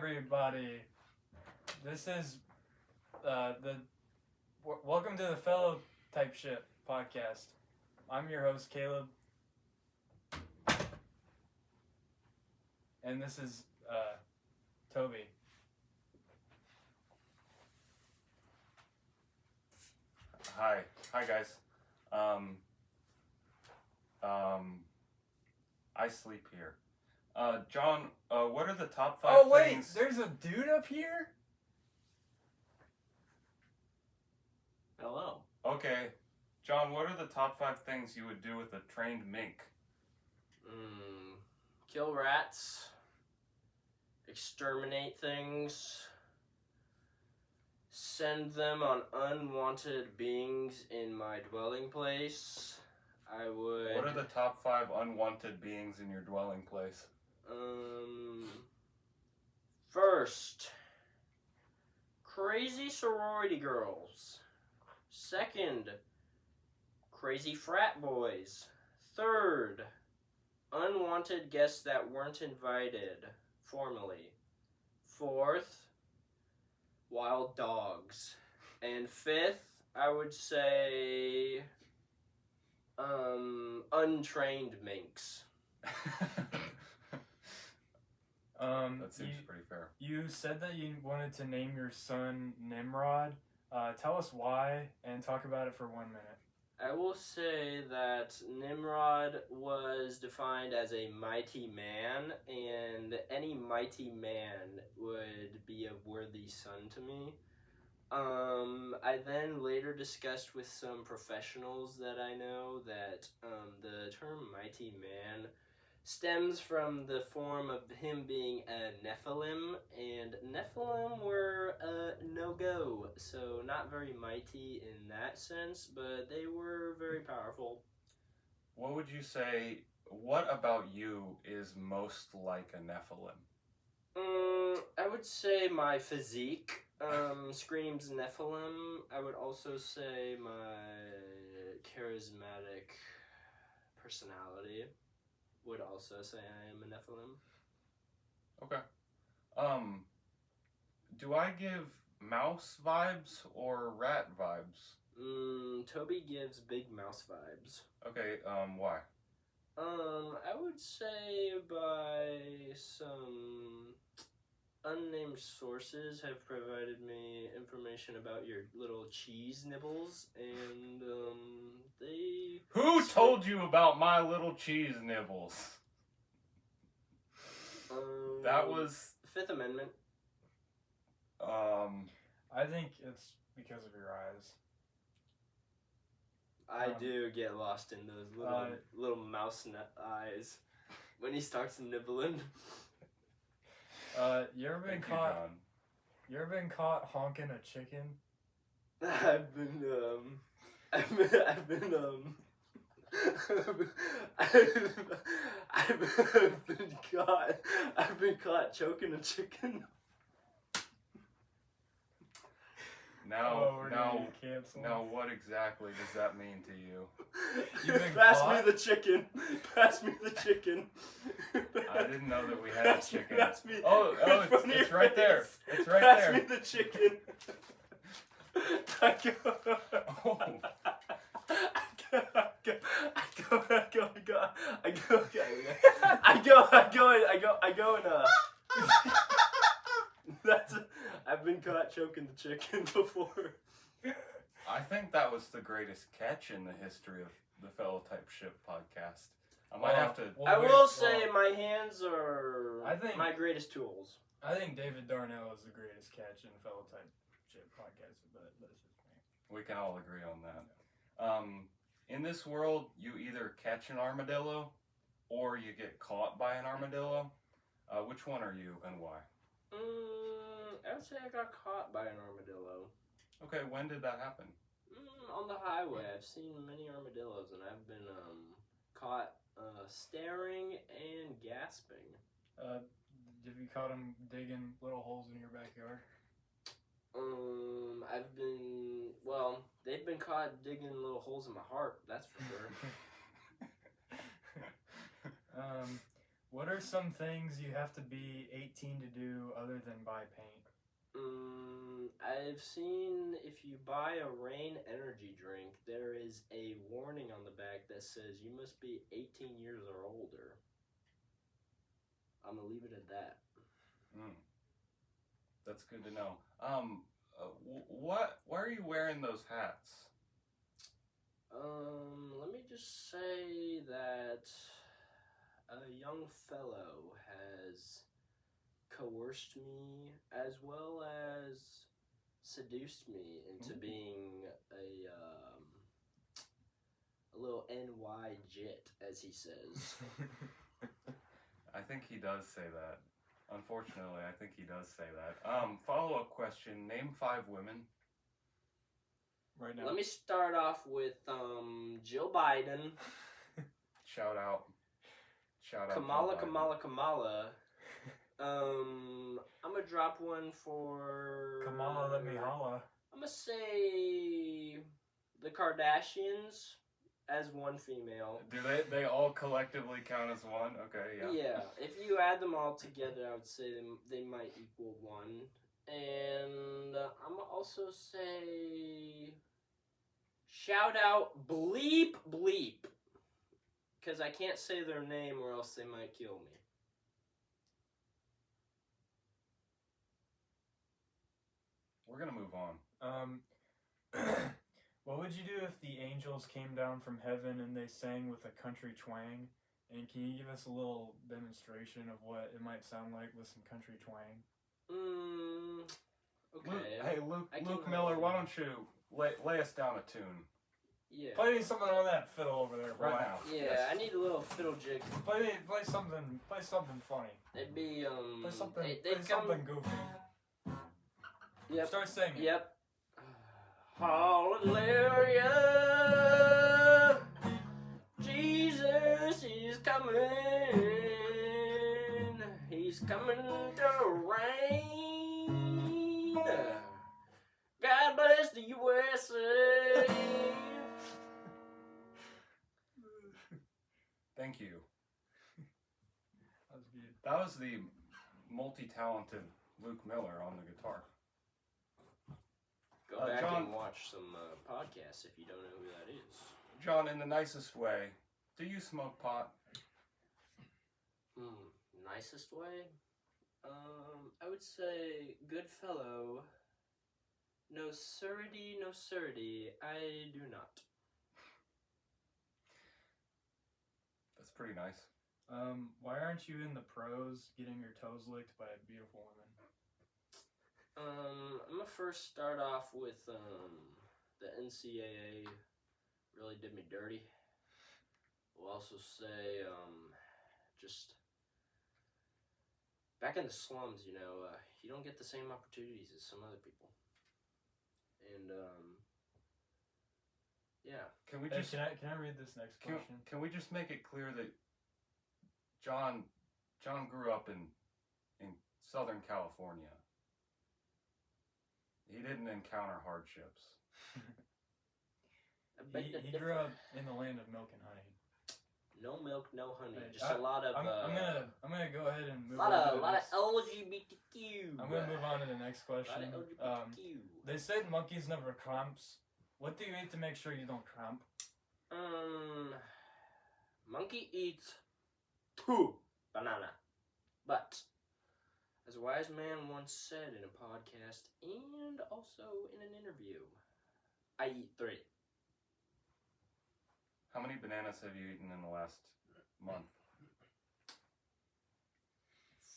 everybody. This is welcome to the Fellow Type Shit podcast. I'm your host Caleb, and this is Toby. Hi guys. I sleep here. John, what are the top 5 things? There's a dude up here? Hello. Okay. John, what are the top 5 things you would do with a trained mink? Kill rats. Exterminate things. Send them on unwanted beings in my dwelling place. I would... What are the top 5 unwanted beings in your dwelling place? First, crazy sorority girls. Second, crazy frat boys. Third, unwanted guests that weren't invited formally. Fourth, wild dogs. And fifth, I would say, untrained minks. That seems pretty fair. You said that you wanted to name your son Nimrod. Tell us why and talk about it for 1 minute. I will say that Nimrod was defined as a mighty man, and any mighty man would be a worthy son to me. I then later discussed with some professionals that I know that the term mighty man stems from the form of him being a Nephilim, and Nephilim were a no-go, so not very mighty in that sense, but they were very powerful. What would you say, what about you is most like a Nephilim? I would say my physique screams Nephilim. I would also say my charismatic personality would also say I am a Nephilim. Okay. Do I give mouse vibes or rat vibes? Toby gives big mouse vibes. Okay, why? I would say by some unnamed sources have provided me information about your little cheese nibbles, and they... Who told you about my little cheese nibbles? That was... Fifth Amendment. I think it's because of your eyes. I do get lost in those little mouse eyes when he starts nibbling. You ever been caught honking a chicken? I've been caught choking a chicken. Now, what exactly does that mean to you? Pass me the chicken. Pass me the chicken. I didn't know that we had a chicken. Pass me. It's right there. It's right Pass there. me the chicken. I go and I've been caught choking the chicken before. I think that was the greatest catch in the history of the Fellow Type Shit podcast. I might have to... I will say my hands are my greatest tools. I think David Darnell is the greatest catch in Fellow Type Shit podcast, but that's just me. We can all agree on that. In this world, you either catch an armadillo or you get caught by an armadillo. Which one are you and why? I would say I got caught by an armadillo. Okay, when did that happen? On the highway. I've seen many armadillos, and I've been caught staring and gasping. Have you caught them digging little holes in your backyard? They've been caught digging little holes in my heart, that's for sure. What are some things you have to be 18 to do other than buy paint? I've seen if you buy a Rain energy drink, there is a warning on the back that says you must be 18 years or older. I'm gonna leave it at that. That's good to know. Why are you wearing those hats? Let me just say that a young fellow has coerced me as well as seduced me into being a little NY jit, as he says. I think he does say that. Unfortunately, I think he does say that. Follow-up question. Name 5 women. Right now. Let me start off with Jill Biden. Shout out. Kamala, Joe Biden. Kamala. I'm gonna drop one for Kamala, let me holla. I'm gonna say the Kardashians as one female. Do they all collectively count as one? Okay, yeah. Yeah, if you add them all together, I would say they might equal 1. And I'm gonna also say shout out Bleep Bleep, because I can't say their name or else they might kill me. We're gonna move on. What would you do if the angels came down from heaven and they sang with a country twang? And can you give us a little demonstration of what it might sound like with some country twang? Okay. Luke Miller, why don't you lay us down a tune? Yeah. Play me something on that fiddle over there, Right boy. now. Yeah, Yes. I need a little fiddle jig. Play something funny. It'd be Play something, they'd play come- something goofy. Yep. Start singing. Yep. Hallelujah. Jesus is coming. He's coming to reign. God bless the USA. Thank you. That was good. That was the multi-talented Luke Miller on the guitar. Go back John- and watch some podcasts if you don't know who that is. John, in the nicest way, do you smoke pot? Nicest way? I would say good fellow. No sirdy, no sirdy, I do not. That's pretty nice. Why aren't you in the pros getting your toes licked by beautiful women? I'm gonna first start off with the NCAA really did me dirty. We'll also say just back in the slums, you don't get the same opportunities as some other people. And yeah. Can we Hey, just can I read this next question? can we just make it clear that John grew up in Southern California. He didn't encounter hardships. He grew up in the land of milk and honey. No milk, no honey. Hey, Just a lot of. I'm gonna go ahead and move lot on. of to the lot of next- LGBTQ. I'm gonna move on to the next Lot question. of LGBTQ. They said monkeys never cramps. What do you eat to make sure you don't cramp? Monkey eats 2 banana, but as a wise man once said in a podcast and also in an interview, I eat 3. How many bananas have you eaten in the last month?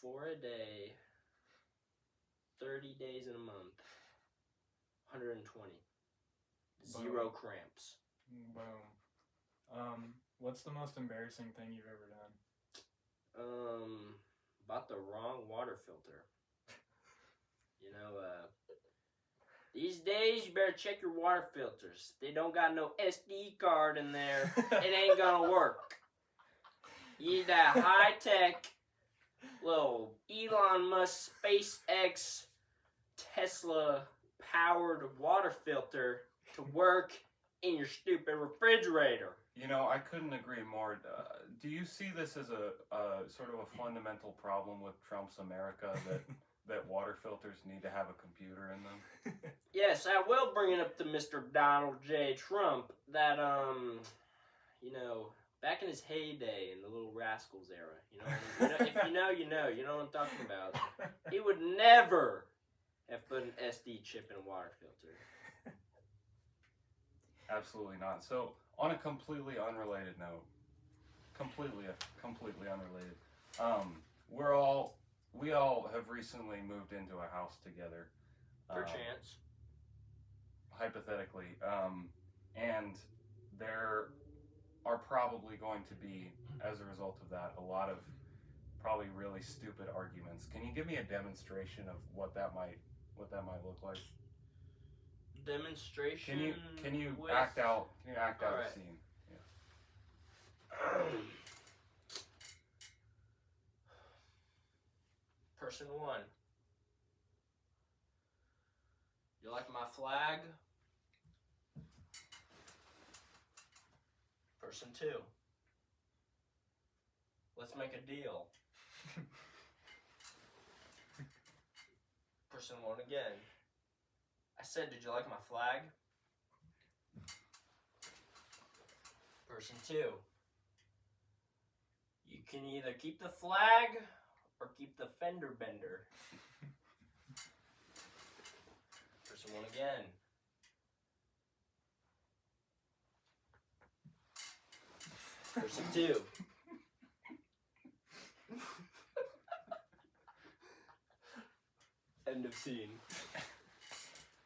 4 a day, 30 days in a month, 120. 0 cramps. Boom. What's the most embarrassing thing you've ever done? Bought the wrong water filter. These days you better check your water filters. They don't got no SD card in there. It ain't gonna work. You need that high-tech little Elon Musk SpaceX Tesla powered water filter to work in your stupid refrigerator. You know, I couldn't agree more. Do you see this as a sort of a fundamental problem with Trump's America that water filters need to have a computer in them? Yes, I will bring it up to Mr. Donald J. Trump that, back in his heyday in the Little Rascals era, if you know, you know what I'm talking about. He would never have put an SD chip in a water filter. Absolutely not. So, on a completely unrelated note, completely unrelated, we all have recently moved into a house together. Perchance. Hypothetically, and there are probably going to be, as a result of that, a lot of probably really stupid arguments. Can you give me a demonstration of what that might look like? Demonstration. Can you with... act out a right. scene? Yeah. Person 1. You like my flag? Person 2. Let's make a deal. Person 1 again. I said, did you like my flag? Person 2. You can either keep the flag or keep the fender bender. Person 1 again. Person 2. End of scene.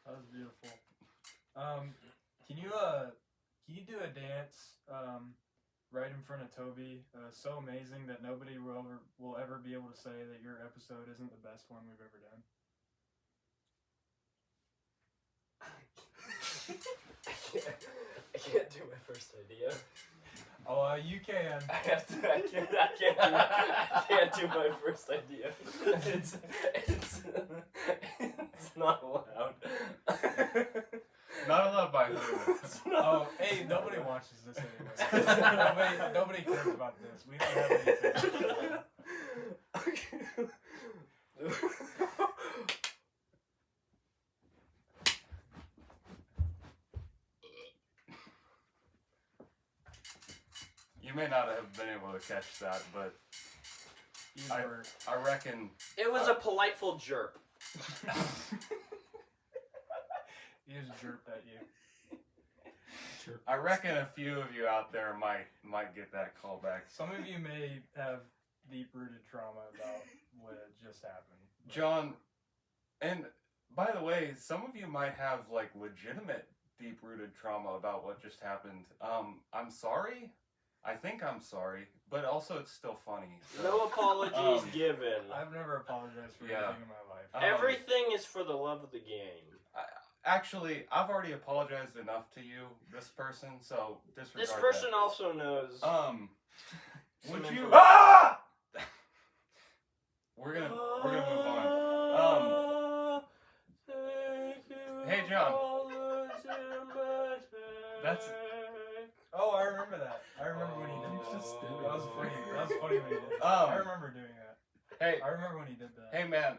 That was beautiful. Can you do a dance right in front of Toby? So amazing that nobody will ever be able to say that your episode isn't the best one we've ever done. I can't do my first idea. Oh, you can. I can't do my first idea. It's not allowed. Not allowed by who? Oh, hey, nobody watches this anyway. nobody cares about this. We don't have anything. You may not have been able to catch that, but I reckon it was a politeful jerk. He just jerked at you. I reckon a few of you out there might get that call back. Some of you may have deep-rooted trauma about what just happened. John, and by the way, some of you might have like legitimate deep-rooted trauma about what just happened. I'm sorry. I think I'm sorry, but also it's still funny. So. No apologies given. I've never apologized for anything in my life. Everything is for the love of the game. Actually, I've already apologized enough to you, this person, so disregard This person that. also knows. Would you? information. Ah! We're gonna move on. Hey, John. That's. Oh, I remember that. I remember when he did that. Just did it. That was funny. That was funny when he did that. I remember doing that. Hey. I remember when he did that. Hey man.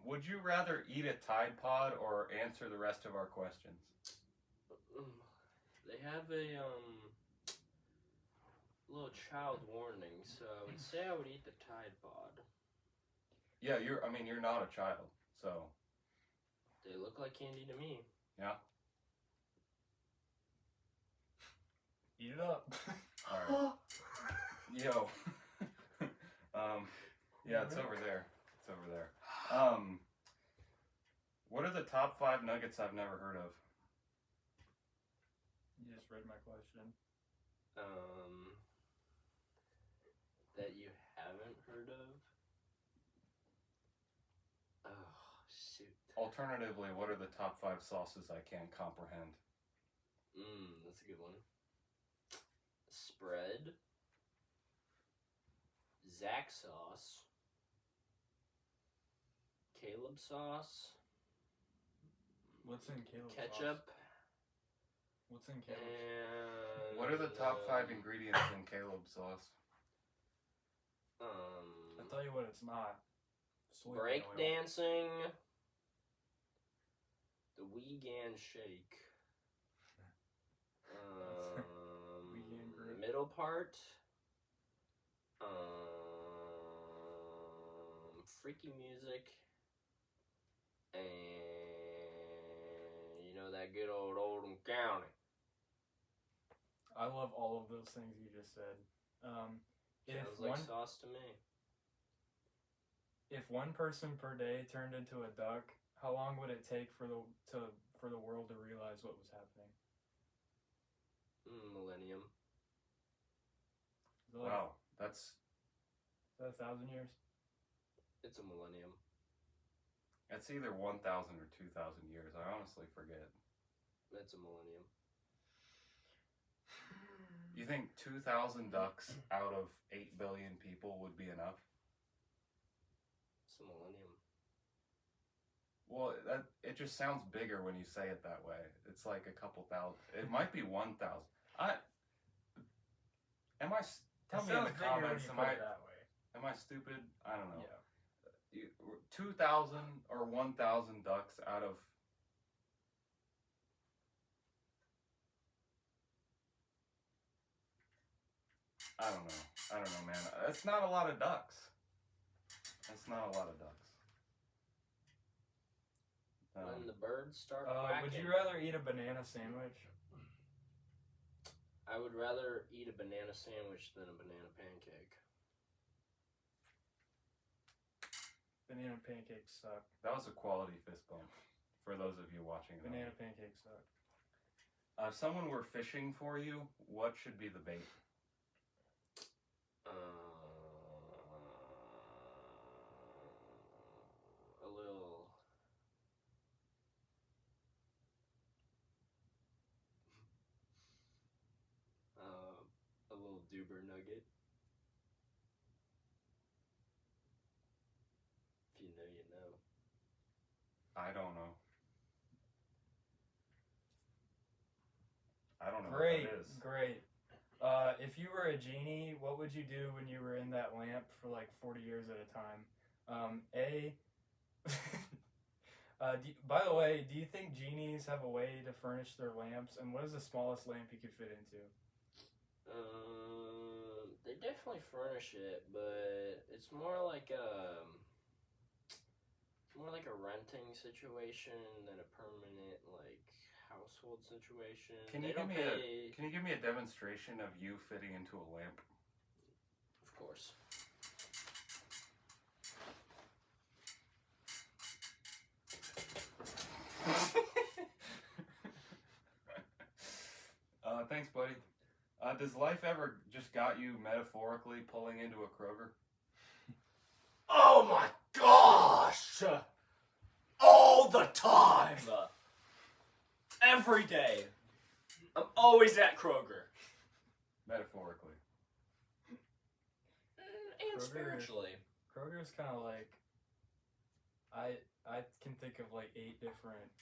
Would you rather eat a Tide Pod or answer the rest of our questions? They have a little child warning, so I would say I would eat the Tide Pod. Yeah, you're not a child, so. They look like candy to me. Yeah. Eat it up. Alright. Yo. Yeah, it's over there. It's over there. What are the top 5 nuggets I've never heard of? You just read my question. That you haven't heard of? Oh, shoot. Alternatively, what are the top 5 sauces I can't comprehend? That's a good one. Spread. Zach sauce. Caleb sauce. What's in Caleb's Ketchup. What's in Caleb's? And What are the top 5 ingredients in Caleb's sauce? I'll tell you what it's not. Soybean Break oil. dancing, the Weegan shake, Weegan group. middle part, freaky music, and you know that good old Oldham County. I love all of those things you just said. Sounds like sauce to me. If one person per day turned into a duck, how long would it take for the world to realize what was happening? Millennium. Is it like, Wow, that's is that 1,000 years? It's a millennium. it's either 1,000 or 2,000 years. I honestly forget. It's a millennium. You think 2,000 ducks out of 8 billion people would be enough? It's a millennium. Well, it just sounds bigger when you say it that way. It's like a couple thousand. It might be 1,000. Tell me in the comments. Am I stupid? I don't know. Yeah. 2,000 or 1,000 ducks out of. I don't know, man. That's not a lot of ducks. When the birds start Would quacking, you rather eat a banana sandwich? I would rather eat a banana sandwich than a banana pancake. Banana pancakes suck. That was a quality fist bump for those of you watching. Banana pancakes suck. If someone were fishing for you, what should be the bait? A little Duber nugget. If you know, you know. I don't know. I don't know Great, what that is. great. If you were a genie, what would you do when you were in that lamp for like 40 years at a time? By the way, do you think genies have a way to furnish their lamps? And what is the smallest lamp you could fit into? They definitely furnish it, but it's more like a renting situation than a permanent household situation. Can you give me a demonstration of you fitting into a lamp? Of course. Thanks, buddy. Does life ever just got you metaphorically pulling into a Kroger? Oh my gosh! All the time! Every day. I'm always at Kroger. Metaphorically. And spiritually. Kroger's kind of like, I can think of like 8 different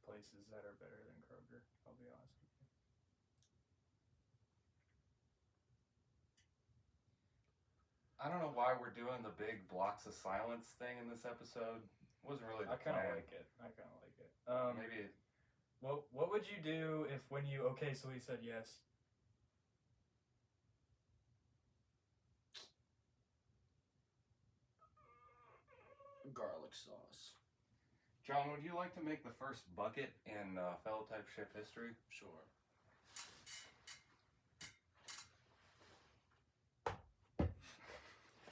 places that are better than Kroger. I'll be honest with you. I don't know why we're doing the big blocks of silence thing in this episode. It wasn't really the I kind of plan. like it. Maybe. What would you do if when you so he said yes? Garlic sauce. John, would you like to make the first bucket in Fellow Type Ship history? Sure.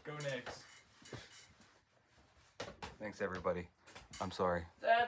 Go Knicks. Thanks, everybody. I'm sorry. That